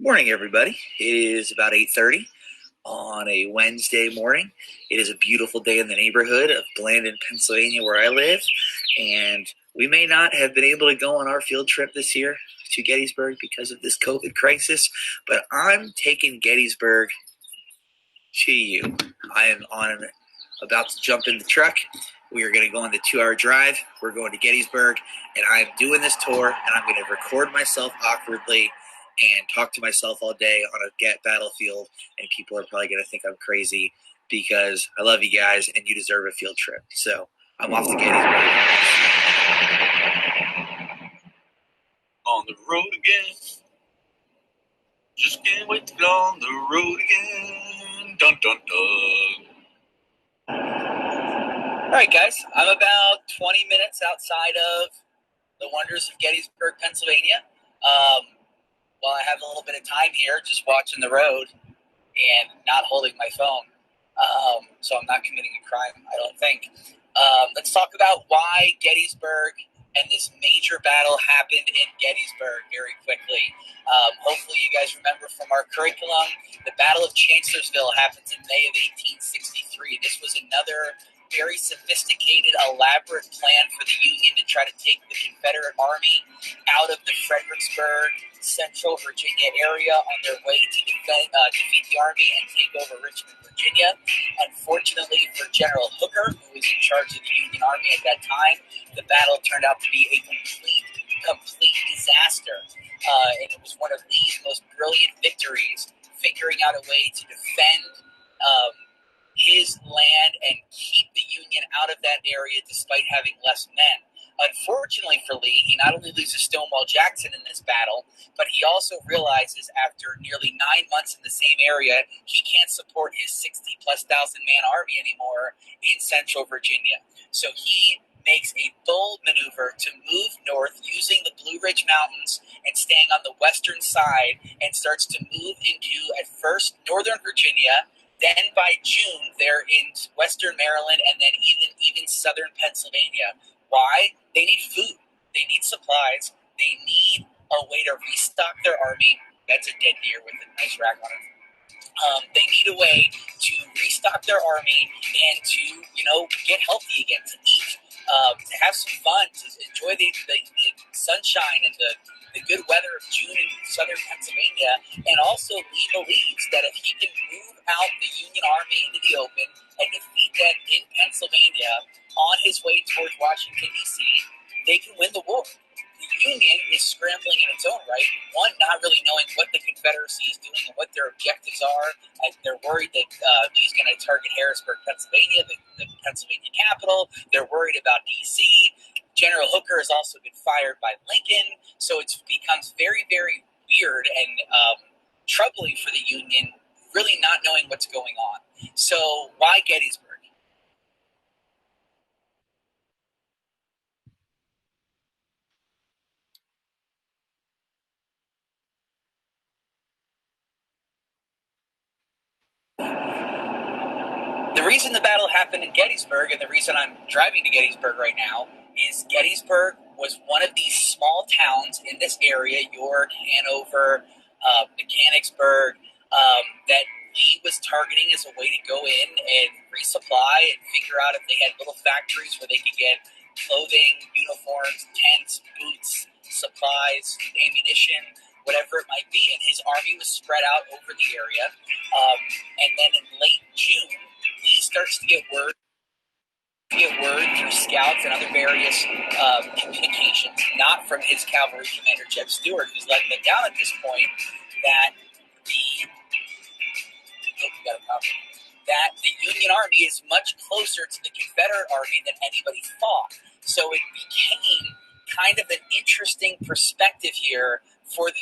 Morning, everybody. It is about 8:30 on a Wednesday morning. It is a beautiful day in the neighborhood of Blandon, Pennsylvania, where I live, and we may not have been able to go on our field trip this year to Gettysburg because of this COVID crisis, but I'm taking Gettysburg to you. I am about to jump in the truck. We are going to go on the 2-hour drive. We're going to Gettysburg, and I'm doing this tour, and I'm going to record myself awkwardly and talk to myself all day on a battlefield, and people are probably going to think I'm crazy because I love you guys, and you deserve a field trip. So I'm off to Gettysburg. On the road again. Just can't wait to get on the road again. Dun, dun, dun. All right, guys. I'm about 20 minutes outside of the wonders of Gettysburg, Pennsylvania. While I have a little bit of time here, just watching the road and not holding my phone. So I'm not committing a crime, I don't think. Let's talk about why Gettysburg and this major battle happened in Gettysburg very quickly. Hopefully you guys remember from our curriculum, the Battle of Chancellorsville happens in May of 1863. This was another very sophisticated, elaborate plan for the Union to try to take the Confederate Army out of the Fredericksburg, Central Virginia area on their way to defeat the Army and take over Richmond, Virginia. Unfortunately for General Hooker, who was in charge of the Union Army at that time, the battle turned out to be a complete disaster. And it was one of Lee's most brilliant victories, figuring out a way to defend his land and keep the Union out of that area despite having less men. Unfortunately for Lee, he not only loses Stonewall Jackson in this battle, but he also realizes after nearly 9 months in the same area, he can't support his 60-plus thousand man army anymore in Central Virginia. So he makes a bold maneuver to move north using the Blue Ridge Mountains and staying on the western side, and starts to move into, at first, northern Virginia. Then by June, they're in western Maryland and then even southern Pennsylvania. Why? They need food. They need supplies. They need a way to restock their army. That's a dead deer with a nice rack on it. They need a way to restock their army and to, get healthy again, to eat, to have some fun, to enjoy the sunshine and the good weather of June in southern Pennsylvania. And also Lee believes that if he can move out the Union Army into the open and defeat them in Pennsylvania on his way towards Washington, D.C., they can win the war. The Union is scrambling in its own right, one, not really knowing what the Confederacy is doing and what their objectives are, and they're worried that Lee's going to target Harrisburg, Pennsylvania, the Pennsylvania capital. They're worried about D.C. General Hooker has also been fired by Lincoln, so it becomes very, very weird and troubling for the Union, really not knowing what's going on. So why Gettysburg? The reason the battle happened in Gettysburg, and the reason I'm driving to Gettysburg right now, is Gettysburg was one of these small towns in this area, York, Hanover, Mechanicsburg, that Lee was targeting as a way to go in and resupply and figure out if they had little factories where they could get clothing, uniforms, tents, boots, supplies, ammunition, whatever it might be. And his army was spread out over the area. And then in late June, Lee starts to get word through scouts and other various communications, not from his cavalry commander, Jeb Stuart, who's letting them down at this point, that the Union Army is much closer to the Confederate Army than anybody thought. So it became kind of an interesting perspective here for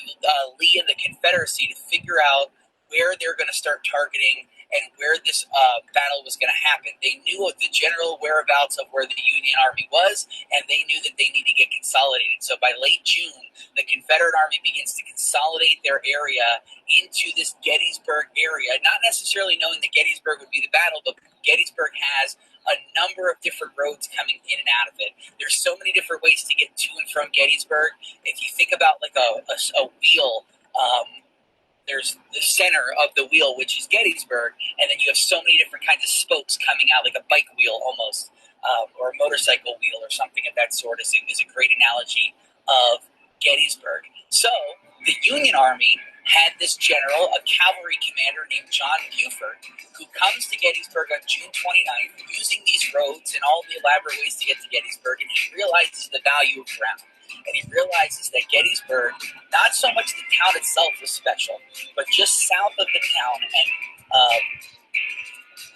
Lee and the Confederacy to figure out where they're going to start targeting and where this battle was going to happen. They knew of the general whereabouts of where the Union Army was, and they knew that they needed to get consolidated. So by late June, the Confederate Army begins to consolidate their area into this Gettysburg area, not necessarily knowing that Gettysburg would be the battle, but Gettysburg has a number of different roads coming in and out of it. There's so many different ways to get to and from Gettysburg. If you think about like a wheel, the center of the wheel, which is Gettysburg, and then you have so many different kinds of spokes coming out, like a bike wheel almost, or a motorcycle wheel or something of that sort is a great analogy of Gettysburg. So the Union Army had this general, a cavalry commander named John Buford, who comes to Gettysburg on June 29th using these roads and all the elaborate ways to get to Gettysburg, and he realizes the value of ground. And he realizes that Gettysburg, not so much the town itself was special, but just south of the town and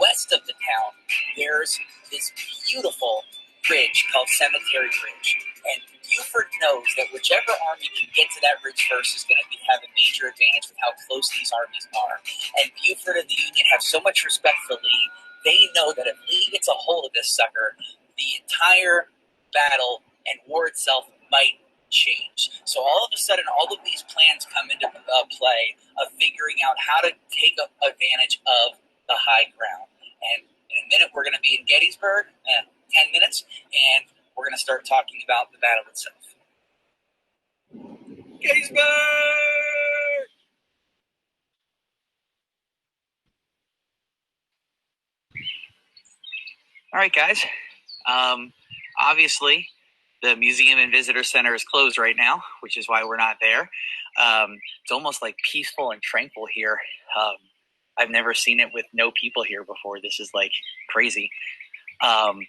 west of the town, there's this beautiful ridge called Cemetery Ridge. And Buford knows that whichever army can get to that ridge first is going to have a major advantage with how close these armies are. And Buford and the Union have so much respect for Lee, they know that if Lee gets a hold of this sucker, the entire battle and war itself might change. So all of a sudden, all of these plans come into play of figuring out how to take advantage of the high ground. And in a minute, we're going to be in Gettysburg, 10 minutes, and we're going to start talking about the battle itself. Gettysburg! All right, guys. Obviously, the Museum and Visitor Center is closed right now, which is why we're not there. It's almost like peaceful and tranquil here. I've never seen it with no people here before. This is like crazy.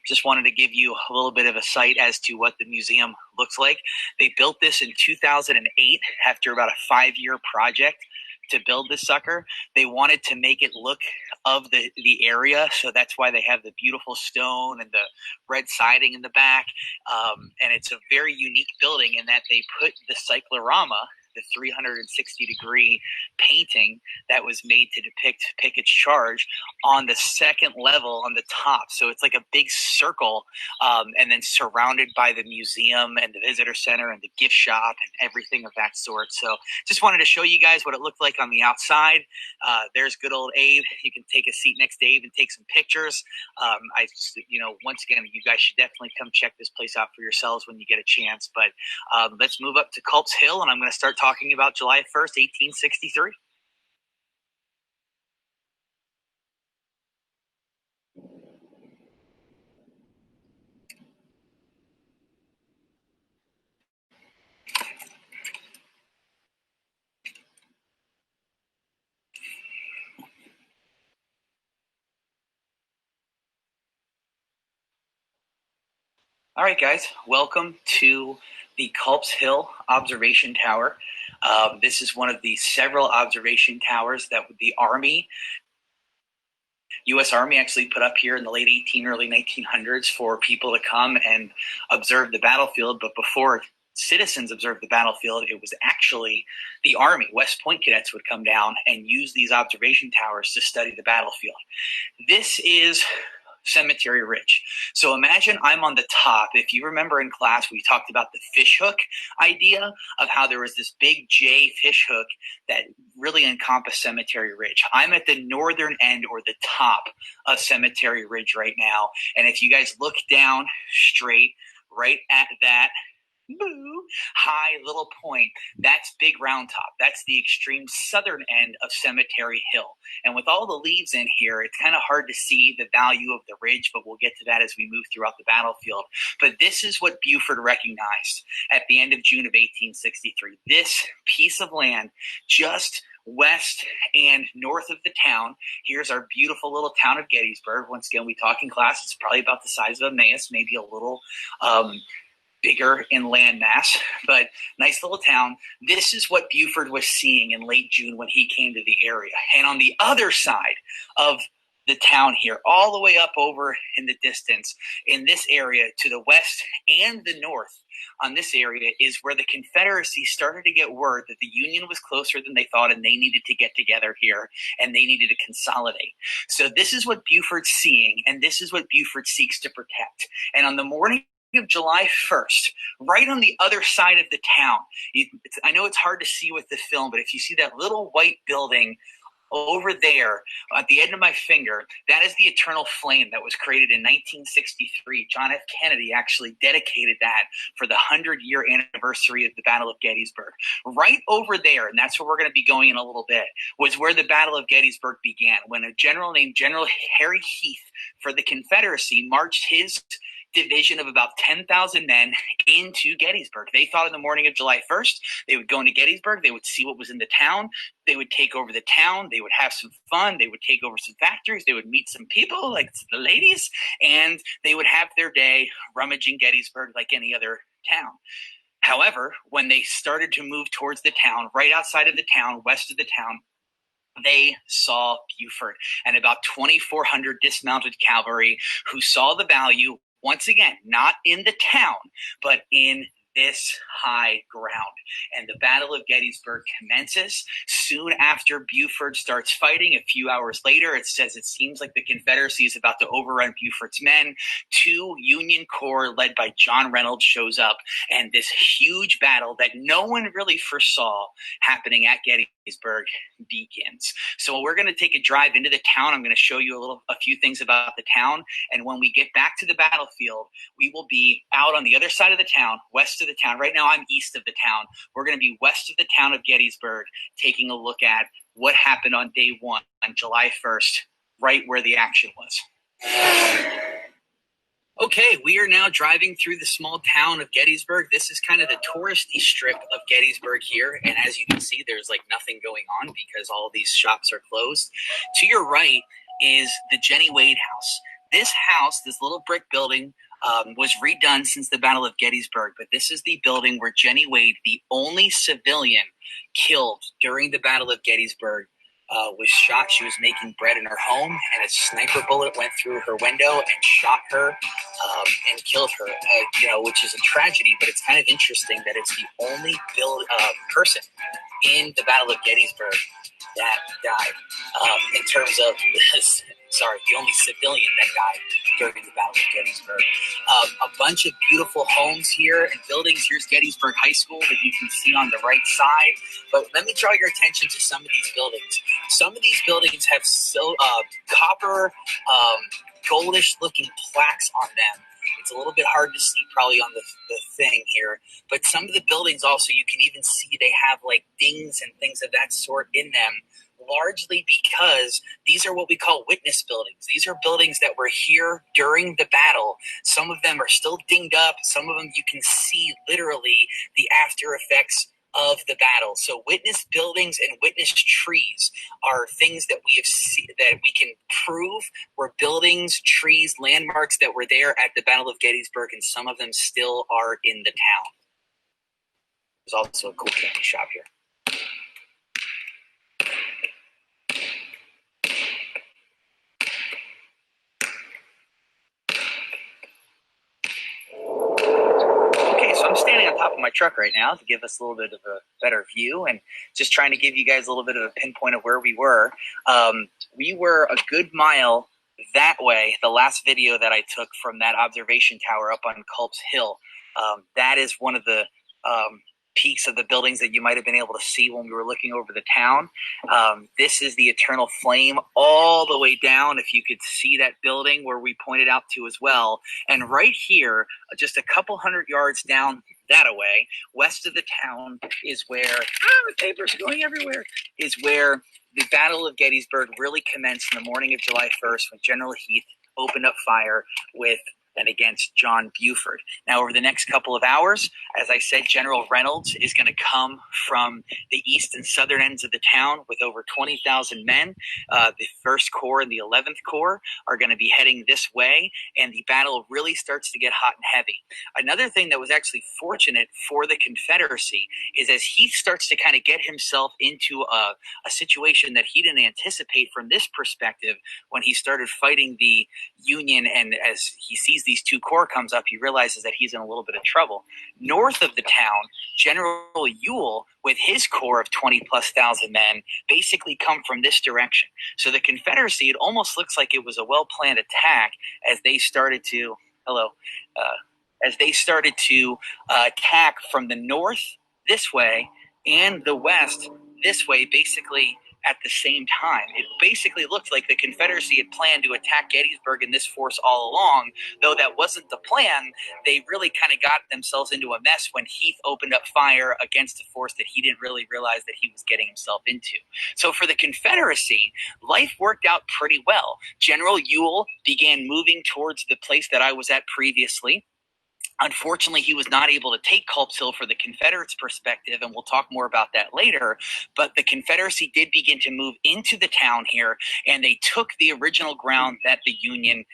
Just wanted to give you a little bit of a sight as to what the museum looks like. They built this in 2008 after about a 5-year project to build this sucker. They wanted to make it look of the area, so that's why they have the beautiful stone and the red siding in the back. And it's a very unique building in that they put the cyclorama, the 360-degree painting that was made to depict Pickett's charge, on the second level on the top. So it's like a big circle, and then surrounded by the museum and the visitor center and the gift shop and everything of that sort. So just wanted to show you guys what it looked like on the outside. There's good old Abe. You can take a seat next to Abe and take some pictures. Once again, you guys should definitely come check this place out for yourselves when you get a chance. But let's move up to Culp's Hill, and I'm going to start talking about July 1st, 1863. All right, guys, welcome to the Culp's Hill Observation Tower. This is one of the several observation towers that the Army, U.S. Army, actually put up here in the late early 1900s for people to come and observe the battlefield. But before citizens observed the battlefield, it was actually the Army. West Point cadets would come down and use these observation towers to study the battlefield. This is Cemetery Ridge. So imagine I'm on the top. If you remember in class, we talked about the fish hook idea of how there was this big J fish hook that really encompassed Cemetery Ridge. I'm at the northern end, or the top of Cemetery Ridge right now. And if you guys look down straight right at that high little point, that's Big Round Top. That's the extreme southern end of Cemetery Hill. And with all the leaves in here, it's kind of hard to see the value of the ridge, but we'll get to that as we move throughout the battlefield. But this is what Buford recognized at the end of June of 1863. This piece of land just west and north of the town. Here's our beautiful little town of Gettysburg. Once again, we talk in class, it's probably about the size of Emmaus, maybe a little bigger in land mass, but nice little town. This is what Buford was seeing in late June when he came to the area. And on the other side of the town here, all the way up over in the distance, in this area to the west and the north, on this area is where the Confederacy started to get word that the Union was closer than they thought, and they needed to get together here, and they needed to consolidate. So this is what Buford's seeing, and this is what Buford seeks to protect. And on the morning of July 1st, right on the other side of the town, I know it's hard to see with the film, but if you see that little white building over there at the end of my finger, that is the eternal flame that was created in 1963. John F. Kennedy actually dedicated that for the 100-year anniversary of the Battle of Gettysburg. Right over there, and that's where we're going to be going in a little bit, was where the Battle of Gettysburg began, when a general named General Harry Heath for the Confederacy marched his division of about 10,000 men into Gettysburg. They thought in the morning of July 1st, they would go into Gettysburg, they would see what was in the town, they would take over the town, they would have some fun, they would take over some factories, they would meet some people like the ladies, and they would have their day rummaging Gettysburg like any other town. However, when they started to move towards the town, right outside of the town, west of the town, they saw Buford and about 2,400 dismounted cavalry who saw the value, once again, not in the town, but in this high ground. And the Battle of Gettysburg commences. Soon after Buford starts fighting, a few hours later, it says it seems like the Confederacy is about to overrun Buford's men. 2 Union Corps led by John Reynolds shows up, and this huge battle that no one really foresaw happening at Gettysburg begins. So we're going to take a drive into the town. I'm going to show you a few things about the town, and when we get back to the battlefield, we will be out on the other side of the town, west of the town. Right now I'm east of the town. We're going to be west of the town of Gettysburg, taking a look at what happened on day 1 on July 1st, right where the action was. Okay, we are now driving through the small town of Gettysburg. This is kind of the touristy strip of Gettysburg here, and as you can see, there's like nothing going on because all of these shops are closed. To your right is the Jenny Wade House. This house, this little brick building, was redone since the Battle of Gettysburg, but this is the building where Jenny Wade, the only civilian killed during the Battle of Gettysburg, was shot. She was making bread in her home, and a sniper bullet went through her window and shot her and killed her, which is a tragedy, but it's kind of interesting that it's the only person in the Battle of Gettysburg that died in terms of this. Sorry, the only civilian that died during the Battle of Gettysburg. A bunch of beautiful homes here and buildings. Here's Gettysburg High School that you can see on the right side. But let me draw your attention to some of these buildings. Some of these buildings have copper, goldish-looking plaques on them. It's a little bit hard to see probably on the thing here. But some of the buildings also, you can even see they have like dings and things of that sort in them, largely because these are what we call witness buildings. These are buildings that were here during the battle. Some of them are still dinged up. Some of them you can see literally the after effects of the battle. So witness buildings and witness trees are things that we have seen, that we can prove were buildings, trees, landmarks that were there at the Battle of Gettysburg, and some of them still are in the town. There's also a cool candy shop here. So I'm standing on top of my truck right now to give us a little bit of a better view and just trying to give you guys a little bit of a pinpoint of where we were. We were a good mile that way. The last video that I took from that observation tower up on Culp's Hill, that is one of the peaks of the buildings that you might have been able to see when we were looking over the town. This is the Eternal Flame all the way down, if you could see that building where we pointed out to as well. And right here, just a couple hundred yards down that away, west of the town, is where, the paper's going everywhere, is where the Battle of Gettysburg really commenced in the morning of July 1st when General Heath opened up fire with and against John Buford. Now, over the next couple of hours, as I said, General Reynolds is going to come from the east and southern ends of the town with over 20,000 men. The 1st Corps and the 11th Corps are going to be heading this way, and the battle really starts to get hot and heavy. Another thing that was actually fortunate for the Confederacy is as he starts to kind of get himself into a situation that he didn't anticipate from this perspective when he started fighting the Union, and as he sees these 2 corps comes up, he realizes that he's in a little bit of trouble. North of the town, General Ewell, with his corps of 20+ thousand men, basically come from this direction. So the Confederacy, it almost looks like it was a well-planned attack as they started to, attack from the north this way and the west this way, basically at the same time. It basically looked like the Confederacy had planned to attack Gettysburg in this force all along, though that wasn't the plan. They really kind of got themselves into a mess when Heath opened up fire against a force that he didn't really realize that he was getting himself into. So for the Confederacy, life worked out pretty well. General Ewell began moving towards the place that I was at previously. Unfortunately, he was not able to take Culp's Hill for the Confederates' perspective, and we'll talk more about that later. But the Confederacy did begin to move into the town here, and they took the original ground that the Union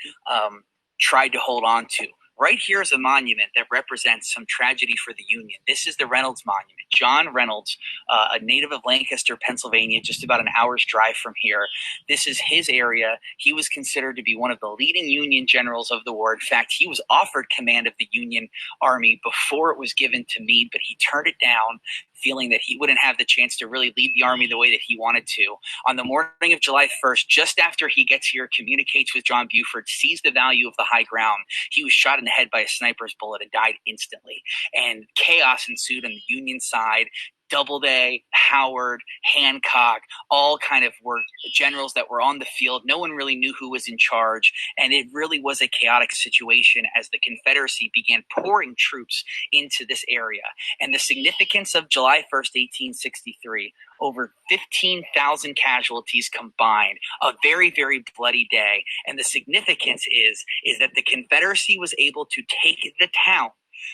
tried to hold on to. Right here is a monument that represents some tragedy for the Union. This is the Reynolds Monument. John Reynolds, a native of Lancaster, Pennsylvania, just about an hour's drive from here. This is his area. He was considered to be one of the leading Union generals of the war. In fact, he was offered command of the Union Army before it was given to Meade, but he turned it down, feeling that he wouldn't have the chance to really lead the army the way that he wanted to. On the morning of July 1st, just after he gets here, communicates with John Buford, sees the value of the high ground. He was shot in the head by a sniper's bullet and died instantly. And chaos ensued on the Union side. Doubleday, Howard, Hancock, all kind of were generals that were on the field. No one really knew who was in charge, and it really was a chaotic situation as the Confederacy began pouring troops into this area. And the significance of July 1st, 1863, over 15,000 casualties combined, a very, very bloody day. And the significance is that the Confederacy was able to take the town,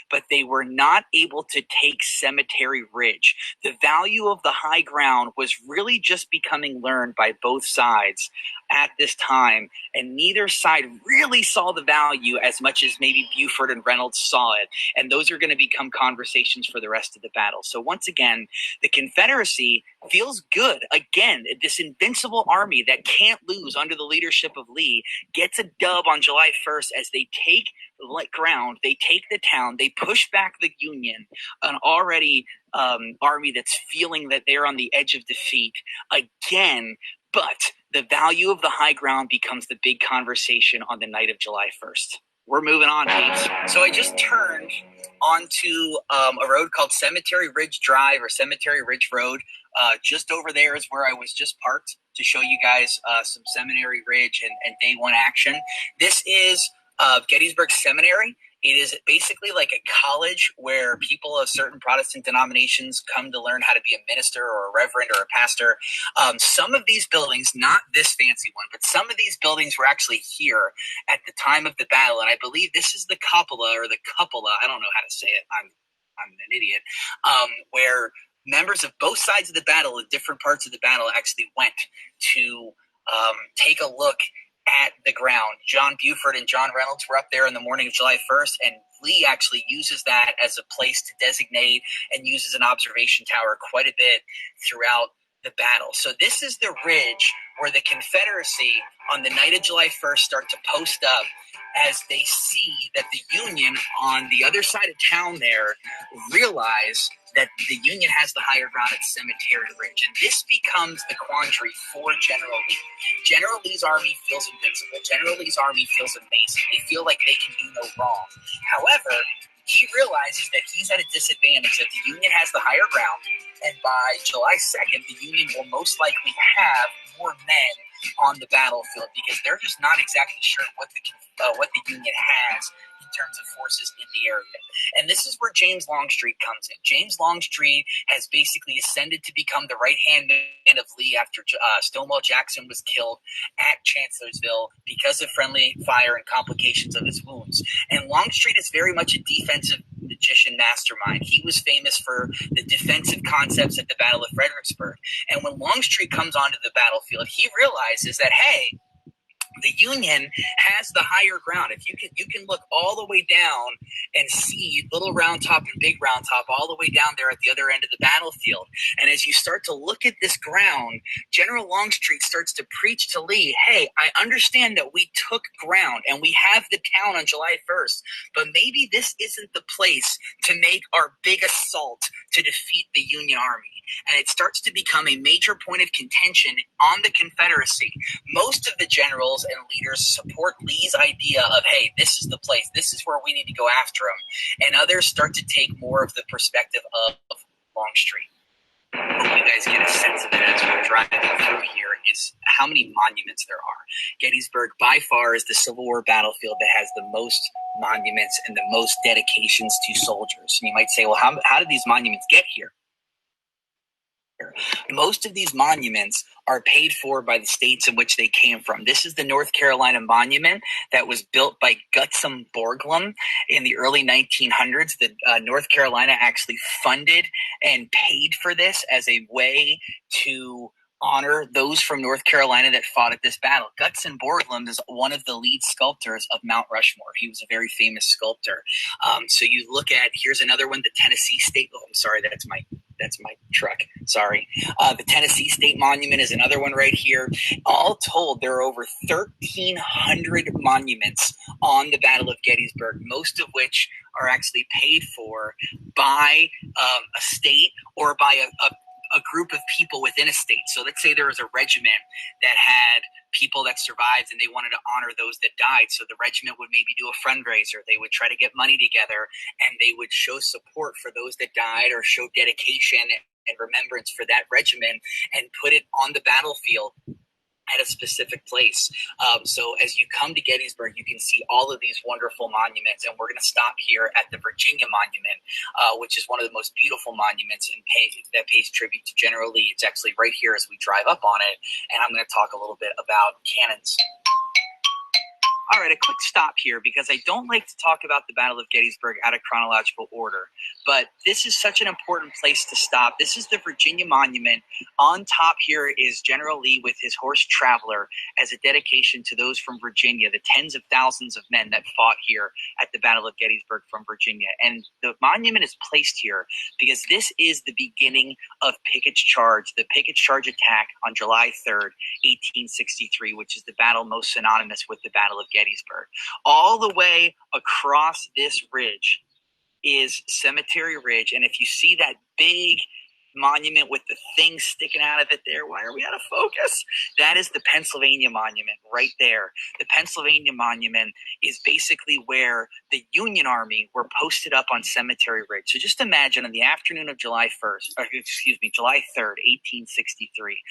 but they were not able to take Cemetery Ridge. The value of the high ground was really just becoming learned by both sides at this time, and neither side really saw the value as much as maybe Buford and Reynolds saw it, and those are going to become conversations for the rest of the battle. So once again, the Confederacy feels good. Again, this invincible army that can't lose under the leadership of Lee gets a dub on July 1st as they take ground, they take the town, they push back the Union, an already army that's feeling that they're on the edge of defeat again. But the value of the high ground becomes the big conversation on the night of July 1st. We're moving on, James. So I just turned onto a road called Cemetery Ridge Drive or Cemetery Ridge Road. Just over there is where I was just parked to show you guys some Seminary Ridge and day one action. This is Gettysburg Seminary. It is basically like a college where people of certain Protestant denominations come to learn how to be a minister or a reverend or a pastor. Some of these buildings, not this fancy one, but some of these buildings were actually here at the time of the battle. And I believe this is the cupola or the cupola. I don't know how to say it. I'm an idiot. Where members of both sides of the battle in different parts of the battle actually went to take a look at the ground. John Buford and John Reynolds were up there in the morning of July 1st, and Lee actually uses that as a place to designate and uses an observation tower quite a bit throughout the battle. So this is the ridge where the Confederacy on the night of July 1st start to post up as they see that the Union on the other side of town there realize that the Union has the higher ground at Cemetery Ridge. And this becomes the quandary for General Lee. General Lee's army feels invincible. General Lee's army feels amazing. They feel like they can do no wrong. However, he realizes that he's at a disadvantage, that the Union has the higher ground, and by July 2nd, the Union will most likely have more men on the battlefield because they're just not exactly sure what the Union has in terms of forces in the area. And this is where James Longstreet comes in. James Longstreet has basically ascended to become the right-hand man of Lee after Stonewall Jackson was killed at Chancellorsville because of friendly fire and complications of his wounds. And Longstreet is very much a defensive magician mastermind. He was famous for the defensive concepts at the Battle of Fredericksburg. And when Longstreet comes onto the battlefield, he realizes that, hey, the Union has the higher ground. If you can look all the way down and see Little Round Top and Big Round Top all the way down there at the other end of the battlefield. And as you start to look at this ground, General Longstreet starts to preach to Lee, hey, I understand that we took ground and we have the town on July 1st, but maybe this isn't the place to make our big assault to defeat the Union Army. And it starts to become a major point of contention on the Confederacy. Most of the generals and leaders support Lee's idea of, hey, this is the place, this is where we need to go after him. And others start to take more of the perspective of Longstreet. hope you guys get a sense of it as we're driving through here, is how many monuments there are. Gettysburg, by far, is the Civil War battlefield that has the most monuments and the most dedications to soldiers. And you might say, well, how did these monuments get here? Most of these monuments are paid for by the states in which they came from. This is the North Carolina monument that was built by Gutzon Borglum in the early 1900s. North Carolina actually funded and paid for this as a way to honor those from North Carolina that fought at this battle. Gutzon Borglum is one of the lead sculptors of Mount Rushmore. He was a very famous sculptor. So you look at, here's another one, the Tennessee State. Oh, I'm sorry, that's my truck. Sorry. The Tennessee State Monument is another one right here. All told, there are over 1,300 monuments on the Battle of Gettysburg, most of which are actually paid for by a state or by a group of people within a state. So let's say there was a regiment that had people that survived and they wanted to honor those that died. So the regiment would maybe do a fundraiser. They would try to get money together and they would show support for those that died or show dedication and remembrance for that regiment and put it on the battlefield at a specific place. So as you come to Gettysburg, you can see all of these wonderful monuments, and we're going to stop here at the Virginia Monument, which is one of the most beautiful monuments that pays tribute to General Lee. It's actually right here as we drive up on it, and I'm going to talk a little bit about cannons. All right, a quick stop here because I don't like to talk about the Battle of Gettysburg out of chronological order, but this is such an important place to stop. This is the Virginia Monument. On top here is General Lee with his horse Traveler as a dedication to those from Virginia, the tens of thousands of men that fought here at the Battle of Gettysburg from Virginia. And the monument is placed here because this is the beginning of Pickett's Charge, the Pickett's Charge attack on July 3rd, 1863, which is the battle most synonymous with the Battle of Gettysburg. All the way across this ridge is Cemetery Ridge, and if you see that big monument with the thing sticking out of it there, why are we out of focus? That is the Pennsylvania Monument right there. The Pennsylvania Monument is basically where the Union Army were posted up on Cemetery Ridge. So just imagine on the afternoon of July 3rd, 1863,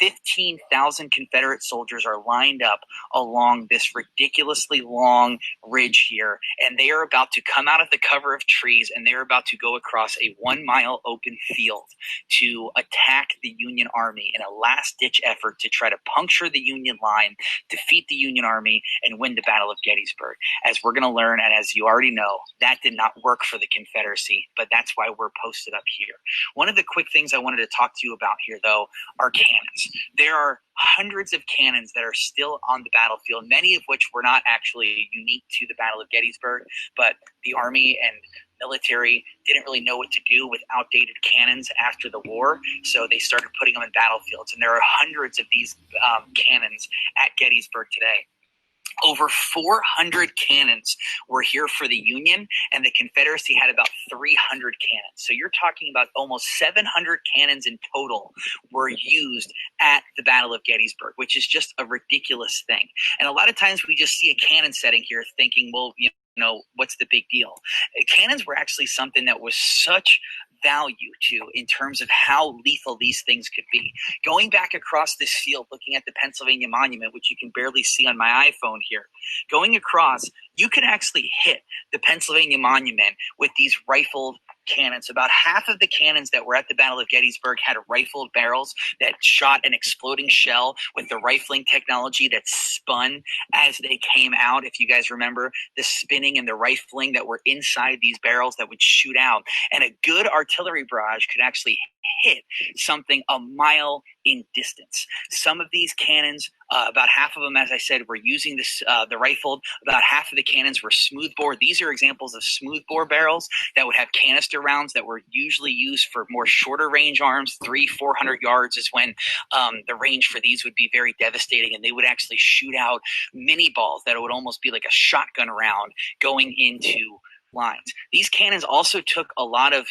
15,000 Confederate soldiers are lined up along this ridiculously long ridge here, and they are about to come out of the cover of trees, and they're about to go across a 1-mile open field to attack the Union Army in a last-ditch effort to try to puncture the Union line, defeat the Union Army, and win the Battle of Gettysburg. As we're going to learn, and as you already know, that did not work for the Confederacy, but that's why we're posted up here. One of the quick things I wanted to talk to you about here, though, are cannons. There are hundreds of cannons that are still on the battlefield, many of which were not actually unique to the Battle of Gettysburg, but the Army and military didn't really know what to do with outdated cannons after the war, so they started putting them in battlefields, and there are hundreds of these cannons at Gettysburg today. Over 400 cannons were here for the Union, and the Confederacy had about 300 cannons. So you're talking about almost 700 cannons in total were used at the Battle of Gettysburg, which is just a ridiculous thing. And a lot of times we just see a cannon setting here thinking, well, you know, what's the big deal? Cannons were actually something that was such value to in terms of how lethal these things could be. Going back across this field, looking at the Pennsylvania Monument, which you can barely see on my iPhone here, going across, you can actually hit the Pennsylvania Monument with these rifled cannons. About half of the cannons that were at the Battle of Gettysburg had rifled barrels that shot an exploding shell with the rifling technology that spun as they came out. If you guys remember the spinning and the rifling that were inside these barrels that would shoot out. And a good artillery barrage could actually hit something a mile in distance. Some of these cannons, about half of them, as I said, were using this, the rifled. About half of the cannons were smoothbore. These are examples of smoothbore barrels that would have canister rounds that were usually used for more shorter range arms. 300-400 yards is when the range for these would be very devastating, and they would actually shoot out mini balls that would almost be like a shotgun round going into lines. These cannons also took a lot of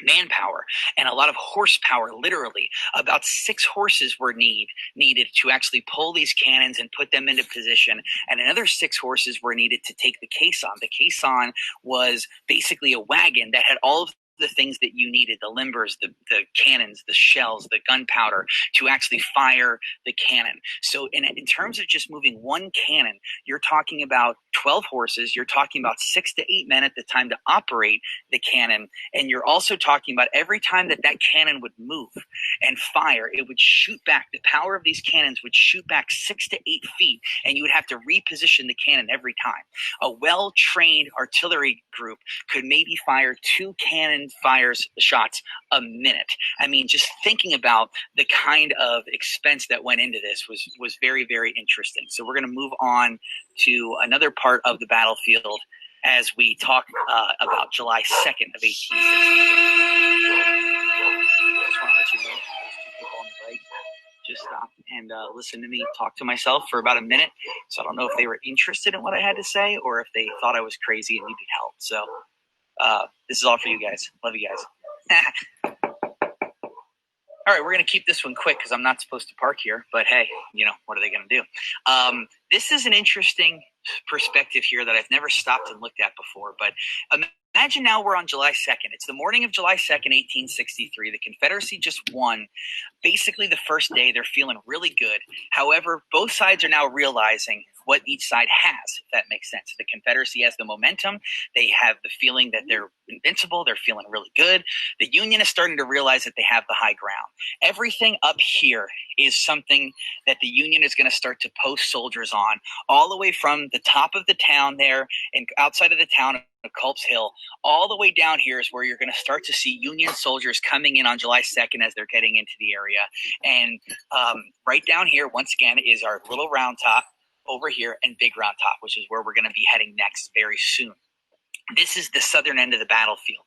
manpower and a lot of horsepower. Literally about 6 horses were needed to actually pull these cannons and put them into position, and another 6 horses were needed to take the caisson. The caisson was basically a wagon that had all of the things that you needed, the limbers, the cannons, the shells, the gunpowder to actually fire the cannon. So in terms of just moving one cannon, you're talking about 12 horses, you're talking about 6 to 8 men at the time to operate the cannon, and you're also talking about every time that cannon would move and fire, it would shoot back. The power of these cannons would shoot back 6 to 8 feet, and you would have to reposition the cannon every time. A well-trained artillery group could maybe fire 2 cannon shots a minute. I mean, just thinking about the kind of expense that went into this was very, very interesting. So we're going to move on to another part of the battlefield as we talk about July 2nd of 1863. I just want to let you know, those 2 people on the bike just stopped and listened to me talk to myself for about a minute. So I don't know if they were interested in what I had to say or if they thought I was crazy and needed help. So this is all for you guys. Love you guys. All right, we're going to keep this one quick because I'm not supposed to park here. But hey, what are they going to do? This is an interesting perspective here that I've never stopped and looked at before. But imagine now we're on July 2nd. It's the morning of July 2nd, 1863. The Confederacy just won. Basically, the first day, they're feeling really good. However, both sides are now realizing what each side has, if that makes sense. The Confederacy has the momentum. They have the feeling that they're invincible. They're feeling really good. The Union is starting to realize that they have the high ground. Everything up here is something that the Union is going to start to post soldiers on, all the way from the top of the town there and outside of the town of Culp's Hill, all the way down here is where you're going to start to see Union soldiers coming in on July 2nd as they're getting into the area. And right down here, once again, is our Little Round Top over here and Big Round Top, which is where we're going to be heading next very soon. This is the southern end of the battlefield.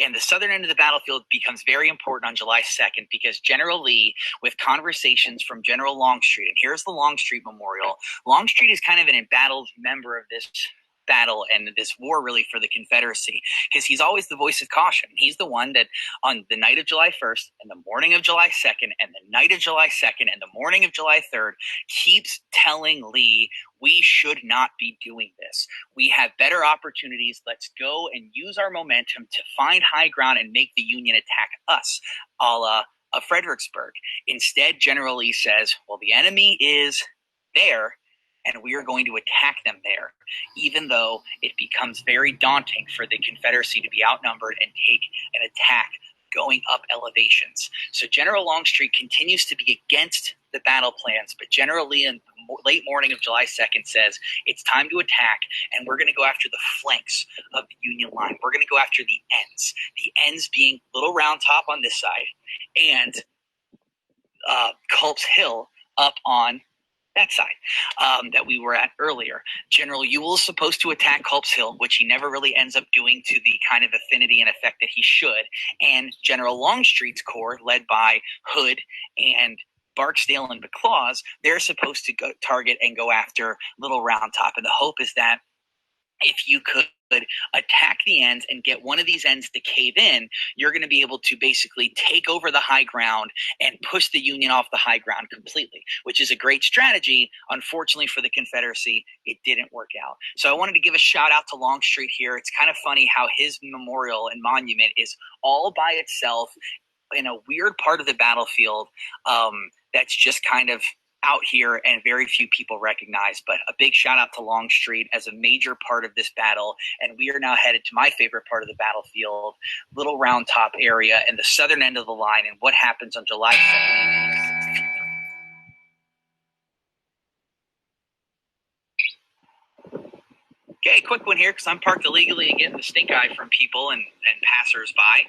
And the southern end of the battlefield becomes very important on July 2nd because General Lee, with conversations from General Longstreet, and here's the Longstreet Memorial. Longstreet is kind of an embattled member of this battle and this war really for the Confederacy because he's always the voice of caution. He's the one that on the night of July 1st and the morning of July 2nd and the night of July 2nd and the morning of July 3rd keeps telling Lee, we should not be doing this. We have better opportunities. Let's go and use our momentum to find high ground and make the Union attack us, a la Fredericksburg. Instead, General Lee says, well, the enemy is there, and we are going to attack them there, even though it becomes very daunting for the Confederacy to be outnumbered and take an attack going up elevations. So General Longstreet continues to be against the battle plans, but General Lee in the late morning of July 2nd says, it's time to attack, and we're going to go after the flanks of the Union line. We're going to go after the ends being Little Round Top on this side and Culp's Hill up on that side that we were at earlier. General Ewell is supposed to attack Culp's Hill, which he never really ends up doing to the kind of affinity and effect that he should. And General Longstreet's corps, led by Hood and Barksdale and McLaws, they're supposed to go target and go after Little Round Top. And the hope is that if you could attack the ends and get one of these ends to cave in, you're going to be able to basically take over the high ground and push the Union off the high ground completely, which is a great strategy. Unfortunately for the Confederacy, it didn't work out. So I wanted to give a shout out to Longstreet here. It's kind of funny how his memorial and monument is all by itself in a weird part of the battlefield that's just kind of out here and very few people recognize. But a big shout out to Longstreet as a major part of this battle. And we are now headed to my favorite part of the battlefield, Little Round Top area and the southern end of the line and what happens on July 2nd. Okay, quick one here because I'm parked illegally and getting the stink eye from people and passersby.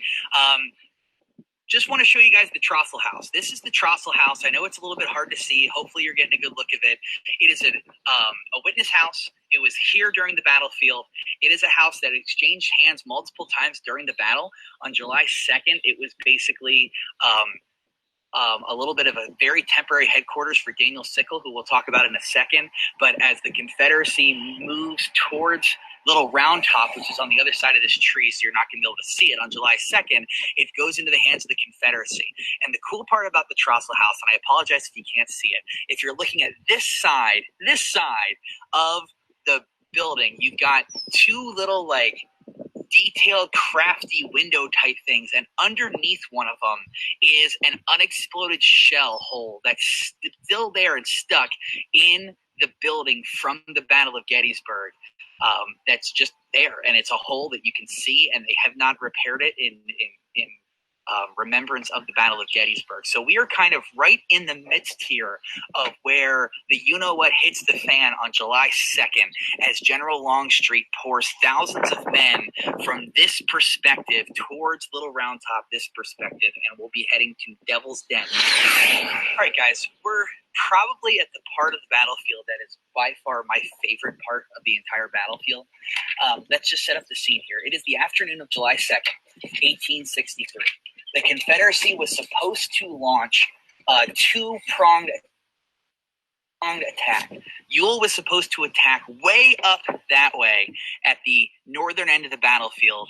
Just want to show you guys the Trossel House. This is the Trossel House. I know it's a little bit hard to see. Hopefully you're getting a good look of it. It is a witness house. It was here during the battlefield. It is a house that exchanged hands multiple times during the battle. On July 2nd, it was basically a little bit of a very temporary headquarters for Daniel Sickle, who we'll talk about in a second. But as the Confederacy moves towards Little Round Top, which is on the other side of this tree, so you're not going to be able to see it on July 2nd, it goes into the hands of the Confederacy. And the cool part about the Trossel House, and I apologize if you can't see it, if you're looking at this side of the building, you've got two little detailed, crafty window type things, and underneath one of them is an unexploded shell hole that's still there and stuck in the building from the Battle of Gettysburg. That's just there, and it's a hole that you can see, and they have not repaired it in remembrance of the Battle of Gettysburg. So we are kind of right in the midst here of where the you-know-what hits the fan on July 2nd as General Longstreet pours thousands of men from this perspective towards Little Round Top, this perspective, and we'll be heading to Devil's Den. All right, guys, we're probably at the part of the battlefield that is by far my favorite part of the entire battlefield. Let's just set up the scene here. It is the afternoon of July 2nd, 1863. The Confederacy was supposed to launch a two-pronged attack. Ewell was supposed to attack way up that way at the northern end of the battlefield.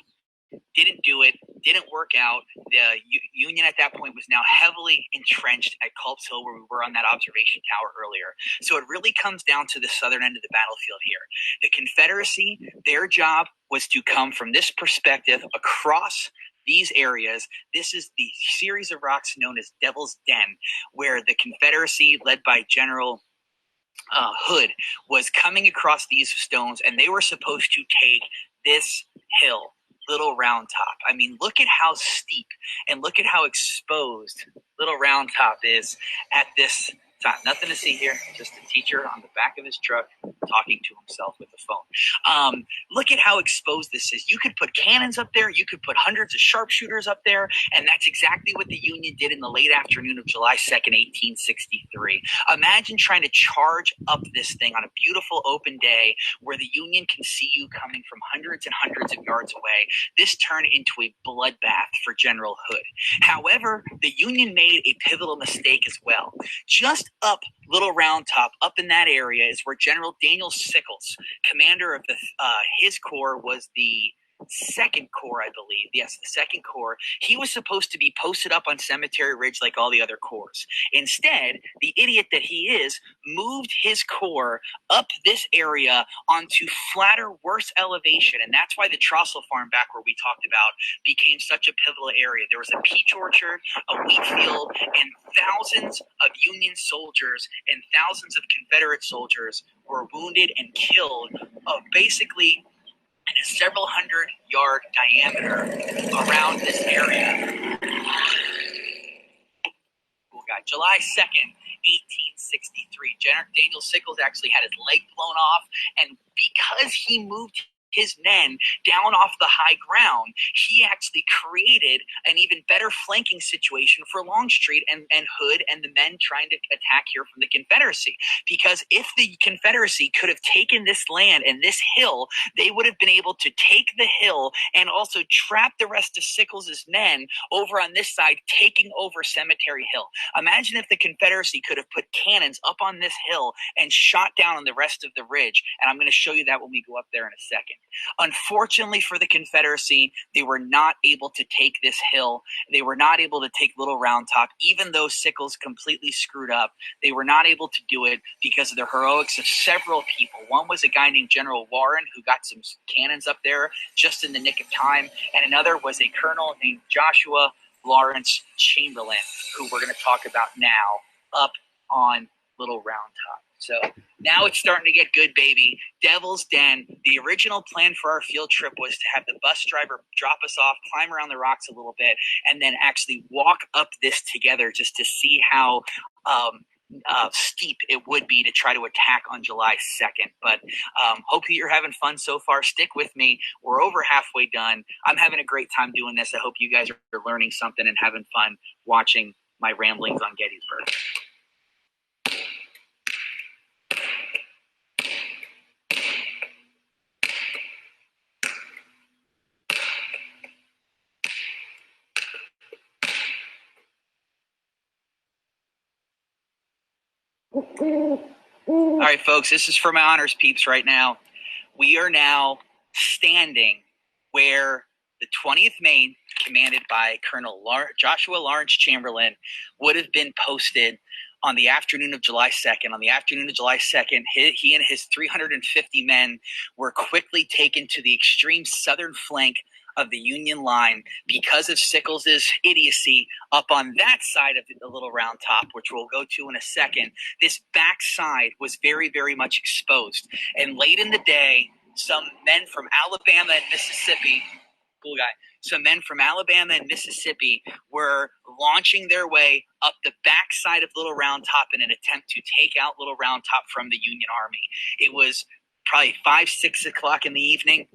Didn't do it. Didn't work out. The Union at that point was now heavily entrenched at Culp's Hill, where we were on that observation tower earlier. So it really comes down to the southern end of the battlefield here. The Confederacy, their job was to come from this perspective across these areas. This is the series of rocks known as Devil's Den, where the Confederacy, led by General Hood, was coming across these stones, and they were supposed to take this hill, Little Round Top. I mean, look at how steep and look at how exposed Little Round Top is at this time. Nothing to see here, just a teacher on the back of his truck talking to himself with the phone. Look at how exposed this is. You could put cannons up there, you could put hundreds of sharpshooters up there, and that's exactly what the Union did in the late afternoon of July 2nd, 1863. Imagine trying to charge up this thing on a beautiful open day where the Union can see you coming from hundreds and hundreds of yards away. This turned into a bloodbath for General Hood. However, the Union made a pivotal mistake as well. Just up Little Round Top, up in that area, is where General Daniel Sickles, commander of his corps was the Second Corps, I believe. Yes, the Second Corps. He was supposed to be posted up on Cemetery Ridge like all the other corps. Instead, the idiot that he is moved his corps up this area onto flatter, worse elevation, and that's why the Trossel farm back where we talked about became such a pivotal area. There was a peach orchard, a wheat field, and thousands of Union soldiers and thousands of Confederate soldiers were wounded and killed basically in a several hundred yard diameter around this area. Cool guy. July 2nd, 1863. Daniel Sickles actually had his leg blown off, and because he moved his men down off the high ground, he actually created an even better flanking situation for Longstreet and Hood and the men trying to attack here from the Confederacy. Because if the Confederacy could have taken this land and this hill, they would have been able to take the hill and also trap the rest of Sickles' men over on this side, taking over Cemetery Hill. Imagine if the Confederacy could have put cannons up on this hill and shot down on the rest of the ridge. And I'm going to show you that when we go up there in a second. Unfortunately for the Confederacy, they were not able to take this hill. They were not able to take Little Round Top, even though Sickles completely screwed up. They were not able to do it because of the heroics of several people. One was a guy named General Warren, who got some cannons up there just in the nick of time, and another was a colonel named Joshua Lawrence Chamberlain, who we're going to talk about now, up on Little Round Top. So now it's starting to get good, baby. Devil's Den. The original plan for our field trip was to have the bus driver drop us off, climb around the rocks a little bit, and then actually walk up this together just to see how steep it would be to try to attack on July 2nd. But hopefully you're having fun so far. Stick with me. We're over halfway done. I'm having a great time doing this. I hope you guys are learning something and having fun watching my ramblings on Gettysburg. All right, folks, this is for my honors peeps right now. We are now standing where the 20th Maine, commanded by Colonel Joshua Lawrence Chamberlain, would have been posted on the afternoon of July 2nd. On the afternoon of July 2nd, he and his 350 men were quickly taken to the extreme southern flank of the Union line because of Sickles' idiocy up on that side of the Little Round Top, which we'll go to in a second. This back side was very, very much exposed. And late in the day, some men from Alabama and Mississippi, some men from Alabama and Mississippi were launching their way up the backside of Little Round Top in an attempt to take out Little Round Top from the Union Army. It was probably 5, 6 o'clock in the evening.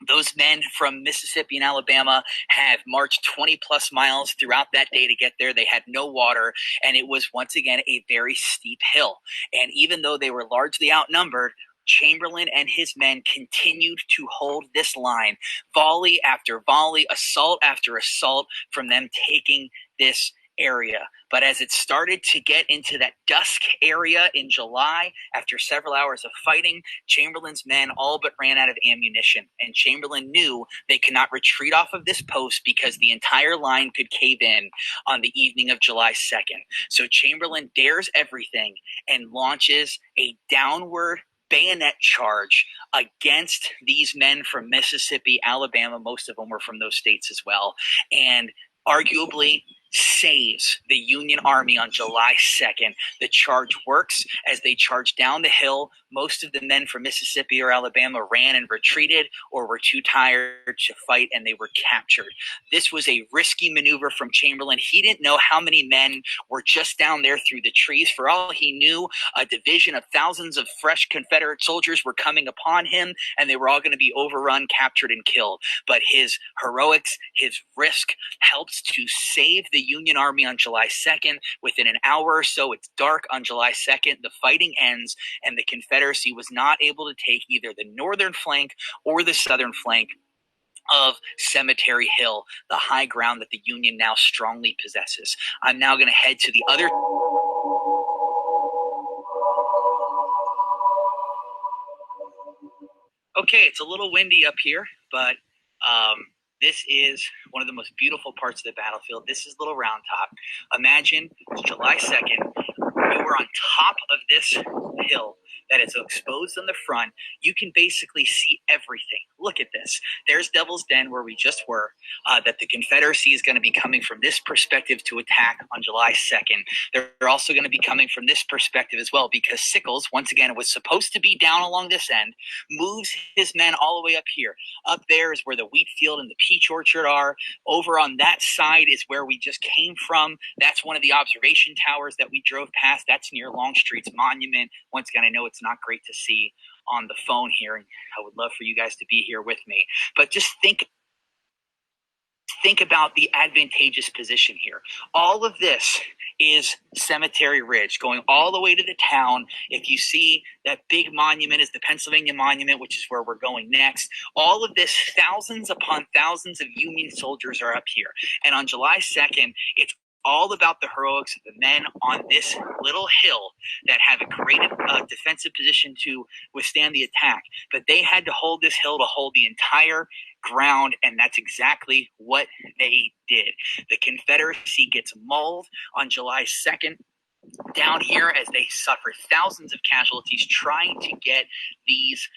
Those men from Mississippi and Alabama had marched 20 plus miles throughout that day to get there. They had no water, and it was once again a very steep hill. And even though they were largely outnumbered, Chamberlain and his men continued to hold this line, volley after volley, assault after assault from them taking this area. But as it started to get into that dusk area in July, after several hours of fighting, Chamberlain's men all but ran out of ammunition. And Chamberlain knew they could not retreat off of this post because the entire line could cave in on the evening of July 2nd. So Chamberlain dares everything and launches a downward bayonet charge against these men from Mississippi, Alabama. Most of them were from those states as well. And arguably saves the Union Army on July 2nd. The charge works. As they charged down the hill, most of the men from Mississippi or Alabama ran and retreated or were too tired to fight, and they were captured. This was a risky maneuver from Chamberlain. He didn't know how many men were just down there through the trees. For all he knew, a division of thousands of fresh Confederate soldiers were coming upon him, and they were all going to be overrun, captured, and killed. But his heroics, his risk, helped to save the Union Army on July 2nd. Within an hour or so, it's dark on July 2nd. The fighting ends, and the Confederacy was not able to take either the northern flank or the southern flank of Cemetery Hill, the high ground that the Union now strongly possesses. I'm now going to head to the other... Okay, it's a little windy up here, but this is one of the most beautiful parts of the battlefield. This is Little Round Top. Imagine it's July 2nd. You were on top of this hill that is exposed on the front. You can basically see everything. Look at this. There's Devil's Den, where we just were, that the Confederacy is going to be coming from this perspective to attack on July 2nd. They're also going to be coming from this perspective as well, because Sickles, once again, was supposed to be down along this end, moves his men all the way up here. Up there is where the wheat field and the peach orchard are. Over on that side is where we just came from. That's one of the observation towers that we drove past. That's near Longstreet's monument. Once again, I know it's not great to see on the phone here, and I would love for you guys to be here with me. But just think about the advantageous position here. All of this is Cemetery Ridge, going all the way to the town. If you see that big monument is the Pennsylvania Monument, which is where we're going next. All of this, thousands upon thousands of Union soldiers are up here. And on July 2nd, it's all about the heroics of the men on this little hill that have a great defensive position to withstand the attack. But they had to hold this hill to hold the entire ground, and that's exactly what they did. The Confederacy gets mauled on July 2nd down here as they suffer thousands of casualties trying to get these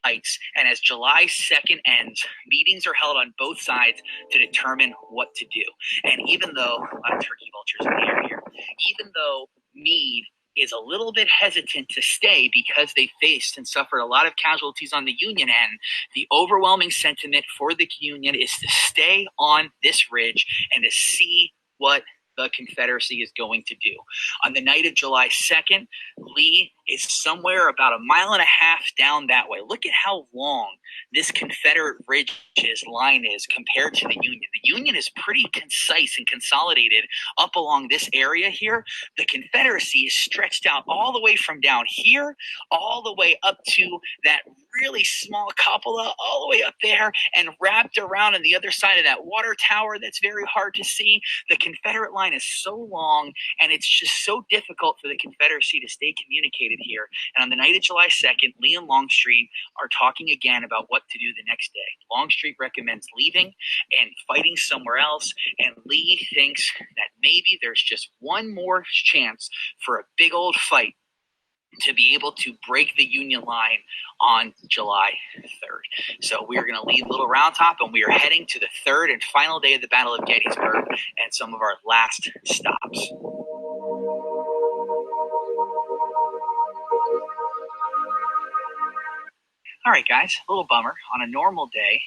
heights. And as July 2nd ends, meetings are held on both sides to determine what to do. And even though, a lot of turkey vultures in the air here, even though Meade is a little bit hesitant to stay because they faced and suffered a lot of casualties on the Union end, the overwhelming sentiment for the Union is to stay on this ridge and to see what the Confederacy is going to do. On the night of July 2nd, Lee is somewhere about a mile and a half down that way. Look at how long this Confederate ridge's line is compared to the Union. The Union is pretty concise and consolidated up along this area here. The Confederacy is stretched out all the way from down here, all the way up to that really small cupola, all the way up there, and wrapped around on the other side of that water tower that's very hard to see. The Confederate line is so long, and it's just so difficult for the Confederacy to stay communicated located here. And on the night of July 2nd, Lee and Longstreet are talking again about what to do the next day. Longstreet recommends leaving and fighting somewhere else, and Lee thinks that maybe there's just one more chance for a big old fight to be able to break the Union line on July 3rd. So we are going to leave Little Round Top, and we are heading to the third and final day of the Battle of Gettysburg and some of our last stops. All right, guys, a little bummer. On a normal day,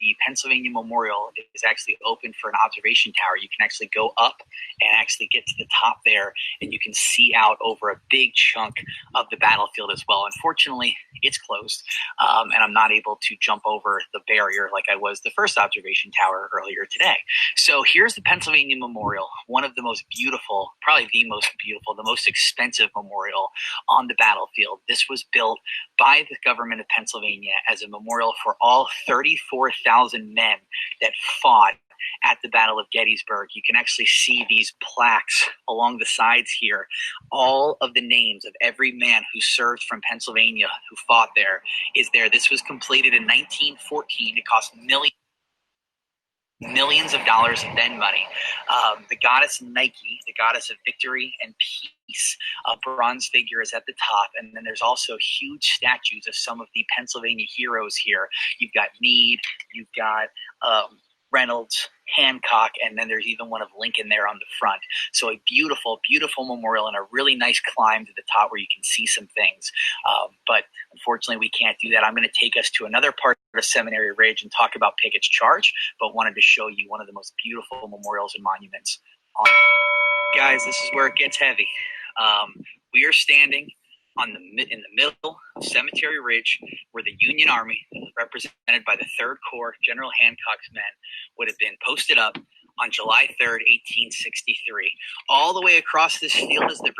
the Pennsylvania Memorial is actually open for an observation tower. You can actually go up and actually get to the top there, and you can see out over a big chunk of the battlefield as well. Unfortunately, it's closed, and I'm not able to jump over the barrier like I was the first observation tower earlier today. So here's the Pennsylvania Memorial, one of the most beautiful, probably the most beautiful, the most expensive memorial on the battlefield. This was built by the government of Pennsylvania as a memorial for all 34,000 men that fought at the Battle of Gettysburg. You can actually see these plaques along the sides here. All of the names of every man who served from Pennsylvania who fought there is there. This was completed in 1914. It cost millions of dollars of then money. The goddess Nike, the goddess of victory and peace, a bronze figure is at the top, and then there's also huge statues of some of the Pennsylvania heroes here. You've got Meade, you've got Reynolds, Hancock, and then there's even one of Lincoln there on the front. So a beautiful, beautiful memorial and a really nice climb to the top where you can see some things. But unfortunately, we can't do that. I'm going to take us to another part of Seminary Ridge and talk about Pickett's Charge, but wanted to show you one of the most beautiful memorials and monuments on it. Guys, this is where it gets heavy. We are standing in the middle of Cemetery Ridge, where the Union Army, represented by the 3rd Corps, General Hancock's men, would have been posted up on July 3rd, 1863. All the way across this field is the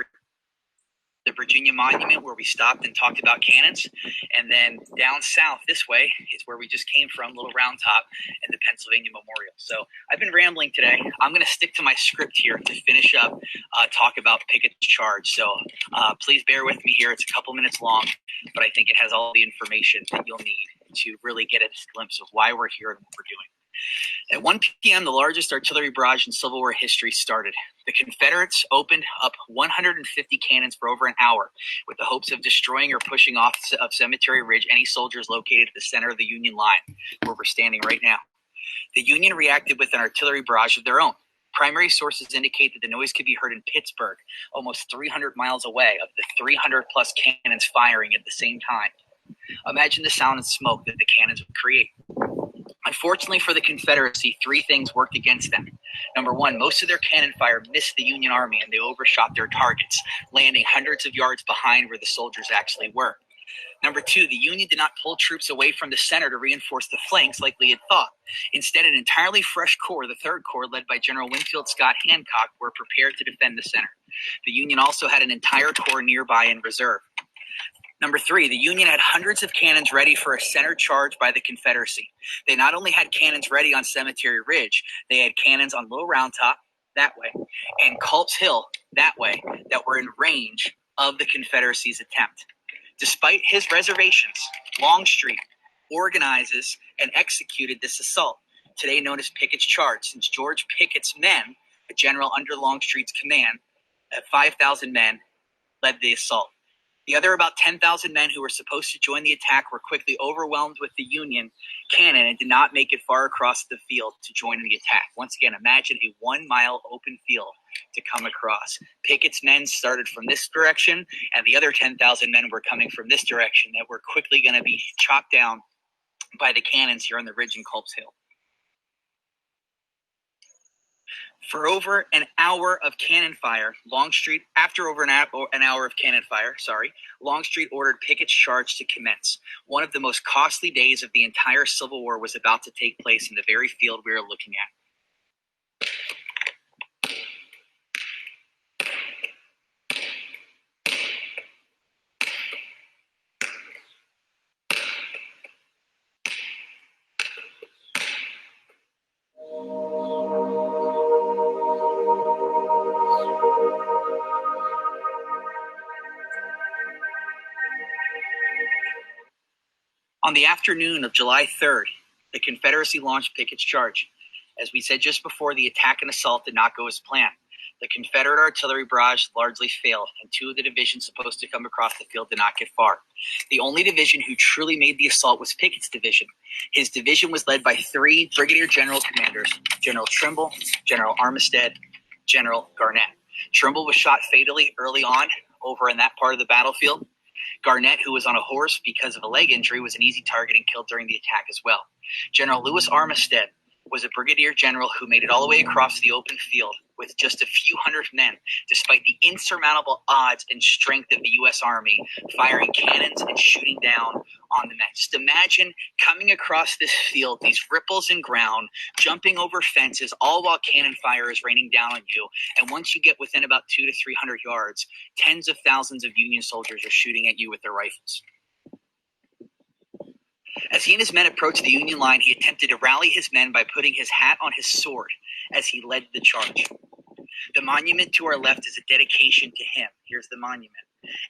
Virginia Monument, where we stopped and talked about cannons. And then down south this way is where we just came from, Little Round Top, and the Pennsylvania Memorial. So I've been rambling today. I'm going to stick to my script here to finish up, talk about Pickett's Charge. So please bear with me here. It's a couple minutes long, but I think it has all the information that you'll need to really get a glimpse of why we're here and what we're doing. At 1 p.m., the largest artillery barrage in Civil War history started. The Confederates opened up 150 cannons for over an hour with the hopes of destroying or pushing off of Cemetery Ridge any soldiers located at the center of the Union line, where we're standing right now. The Union reacted with an artillery barrage of their own. Primary sources indicate that the noise could be heard in Pittsburgh, almost 300 miles away, of the 300-plus cannons firing at the same time. Imagine the sound and smoke that the cannons would create. Unfortunately for the Confederacy, 3 things worked against them. Number 1, most of their cannon fire missed the Union Army and they overshot their targets, landing hundreds of yards behind where the soldiers actually were. Number 2, the Union did not pull troops away from the center to reinforce the flanks like Lee had thought. Instead, an entirely fresh corps, the 3rd Corps, led by General Winfield Scott Hancock, were prepared to defend the center. The Union also had an entire corps nearby in reserve. Number 3, the Union had hundreds of cannons ready for a center charge by the Confederacy. They not only had cannons ready on Cemetery Ridge, they had cannons on Little Round Top, that way, and Culp's Hill, that way, that were in range of the Confederacy's attempt. Despite his reservations, Longstreet organizes and executed this assault, today known as Pickett's Charge, since George Pickett's men, a general under Longstreet's command, at 5,000 men, led the assault. The other about 10,000 men who were supposed to join the attack were quickly overwhelmed with the Union cannon and did not make it far across the field to join in the attack. Once again, imagine a 1-mile open field to come across. Pickett's men started from this direction, and the other 10,000 men were coming from this direction that were quickly going to be chopped down by the cannons here on the ridge in Culp's Hill. For over an hour of cannon fire, Longstreet ordered Pickett's Charge to commence. One of the most costly days of the entire Civil War was about to take place in the very field we are looking at. On the afternoon of July 3rd, the Confederacy launched Pickett's charge. As we said just before, the attack and assault did not go as planned. The Confederate artillery barrage largely failed, and two of the divisions supposed to come across the field did not get far. The only division who truly made the assault was Pickett's division. His division was led by three brigadier general commanders: General Trimble, General Armistead, General Garnett. Trimble was shot fatally early on over in that part of the battlefield. Garnett, who was on a horse because of a leg injury, was an easy target and killed during the attack as well. General Lewis Armistead was a brigadier general who made it all the way across the open field with just a few hundred men, despite the insurmountable odds and strength of the U.S. Army firing cannons and shooting down on the men. Just imagine coming across this field, these ripples in ground, jumping over fences, all while cannon fire is raining down on you. And once you get within about 200 to 300 yards, tens of thousands of Union soldiers are shooting at you with their rifles. As he and his men approached the Union line, he attempted to rally his men by putting his hat on his sword as he led the charge. The monument to our left is a dedication to him. Here's the monument.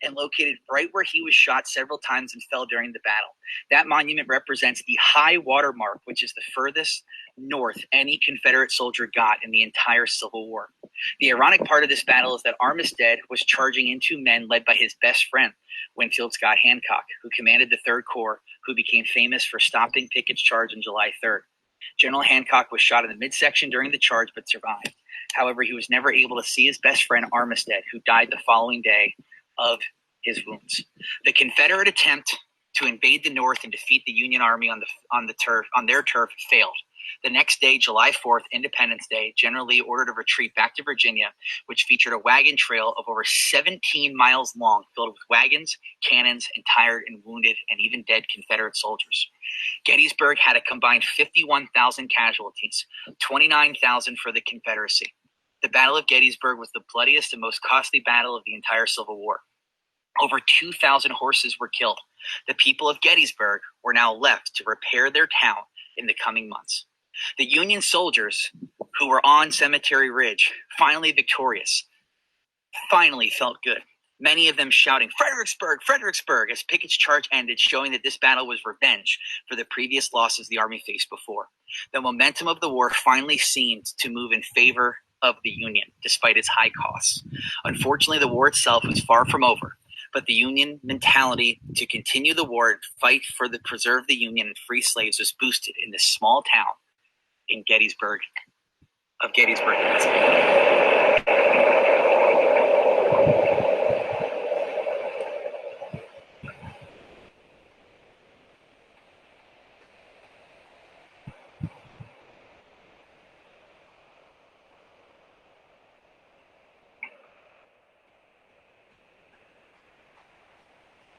And located right where he was shot several times and fell during the battle. That monument represents the high water mark, which is the furthest north any Confederate soldier got in the entire Civil War. The ironic part of this battle is that Armistead was charging into men led by his best friend, Winfield Scott Hancock, who commanded the 3rd Corps, who became famous for stopping Pickett's charge on July 3rd. General Hancock was shot in the midsection during the charge but survived. However, he was never able to see his best friend Armistead, who died the following day of his wounds. The Confederate attempt to invade the North and defeat the Union Army on their turf failed. The next day, July 4th, Independence Day, General Lee ordered a retreat back to Virginia, which featured a wagon trail of over 17 miles long, filled with wagons, cannons, and tired and wounded and even dead Confederate soldiers. Gettysburg had a combined 51,000 casualties, 29,000 for the Confederacy. The Battle of Gettysburg was the bloodiest and most costly battle of the entire Civil War. Over 2,000 horses were killed. The people of Gettysburg were now left to repair their town in the coming months. The Union soldiers who were on Cemetery Ridge, finally victorious, finally felt good. Many of them shouting, "Fredericksburg, Fredericksburg," as Pickett's charge ended, showing that this battle was revenge for the previous losses the Army faced before. The momentum of the war finally seemed to move in favor of the Union, despite its high costs. Unfortunately, the war itself was far from over, but the Union mentality to continue the war and fight for the preserve the Union and free slaves was boosted in this small town in Gettysburg, Pennsylvania.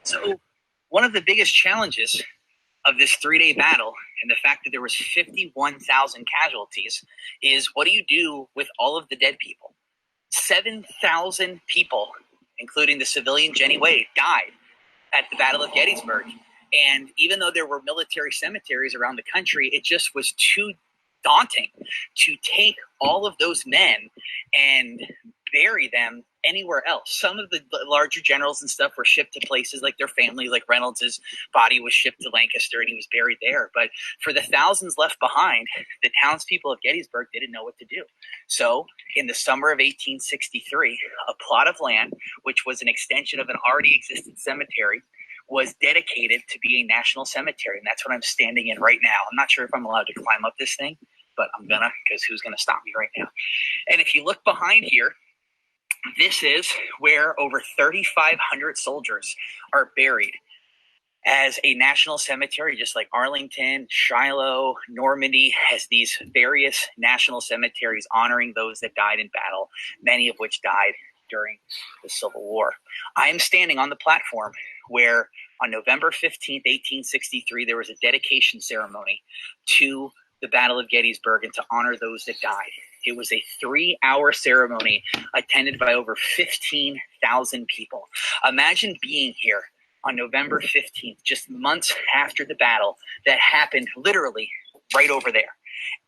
So one of the biggest challenges of this 3-day battle and the fact that there was 51,000 casualties is, what do you do with all of the dead people? 7,000 people, including the civilian Jenny Wade, died at the Battle of Gettysburg. And even though there were military cemeteries around the country, it just was too daunting to take all of those men and bury them anywhere else. Some of the larger generals and stuff were shipped to places like their families, like Reynolds' body was shipped to Lancaster and he was buried there. But for the thousands left behind, the townspeople of Gettysburg didn't know what to do. So in the summer of 1863, a plot of land, which was an extension of an already existing cemetery, was dedicated to be a national cemetery. And that's what I'm standing in right now. I'm not sure if I'm allowed to climb up this thing, but I'm gonna, because who's gonna stop me right now? And if you look behind here, this is where over 3,500 soldiers are buried as a national cemetery, just like Arlington, Shiloh, Normandy has these various national cemeteries honoring those that died in battle, many of which died during the Civil War. I am standing on the platform where on November 15th, 1863, there was a dedication ceremony to the Battle of Gettysburg and to honor those that died. It was a 3-hour ceremony attended by over 15,000 people. Imagine being here on November 15th, just months after the battle that happened literally right over there.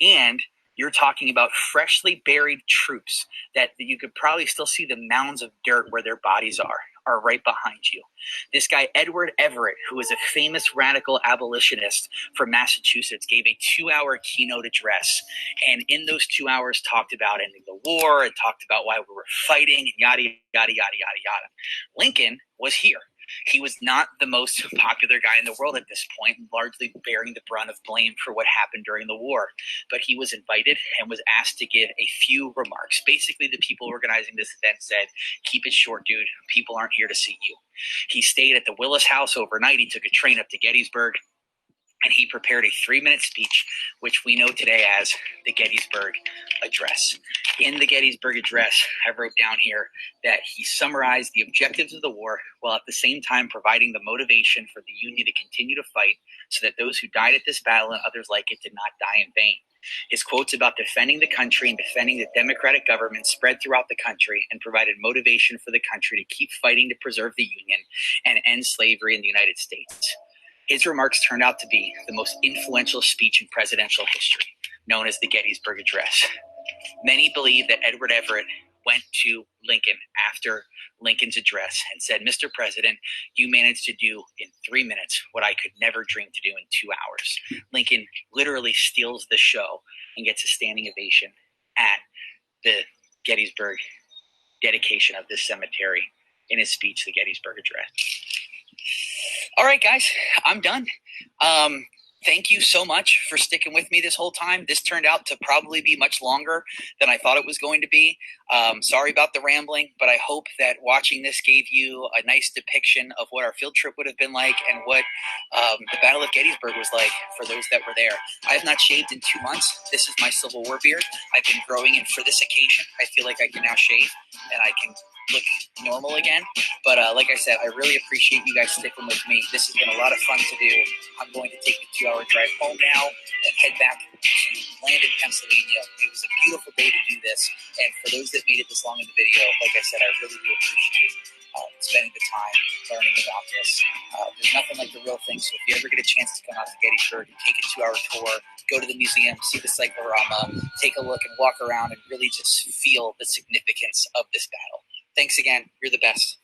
And you're talking about freshly buried troops that you could probably still see the mounds of dirt where their bodies are. are right behind you. This guy, Edward Everett, who is a famous radical abolitionist from Massachusetts, gave a 2-hour keynote address. And in those 2 hours talked about ending the war and talked about why we were fighting and yada, yada, yada, yada, yada. Lincoln was here. He was not the most popular guy in the world at this point, largely bearing the brunt of blame for what happened during the war. But he was invited and was asked to give a few remarks. Basically, the people organizing this event said, keep it short, dude. People aren't here to see you. He stayed at the Willis House overnight. He took a train up to Gettysburg, and he prepared a 3-minute speech, which we know today as the Gettysburg Address. In the Gettysburg Address, I wrote down here that he summarized the objectives of the war while at the same time providing the motivation for the Union to continue to fight so that those who died at this battle and others like it did not die in vain. His quotes about defending the country and defending the democratic government spread throughout the country and provided motivation for the country to keep fighting to preserve the Union and end slavery in the United States. His remarks turned out to be the most influential speech in presidential history, known as the Gettysburg Address. Many believe that Edward Everett went to Lincoln after Lincoln's address and said, Mr. President, you managed to do in 3 minutes what I could never dream to do in 2 hours. Lincoln literally steals the show and gets a standing ovation at the Gettysburg dedication of this cemetery in his speech, the Gettysburg Address. All right, guys, I'm done. Thank you so much for sticking with me this whole time. This turned out to probably be much longer than I thought it was going to be. Sorry about the rambling, but I hope that watching this gave you a nice depiction of what our field trip would have been like and what the Battle of Gettysburg was like for those that were there. I have not shaved in 2 months. This is my Civil War beard. I've been growing it for this occasion. I feel like I can now shave and I can look normal again. But like I said, I really appreciate you guys sticking with me. This has been a lot of fun to do. I'm going to take the 2-hour drive home now and head back to land in Pennsylvania. It was a beautiful day to do this. And for those that made it this long in the video, like I said, I really do appreciate spending the time learning about this. There's nothing like the real thing. So if you ever get a chance to come out to Gettysburg and take a 2-hour tour, go to the museum, see the cyclorama, take a look and walk around and really just feel the significance of this battle. Thanks again. You're the best.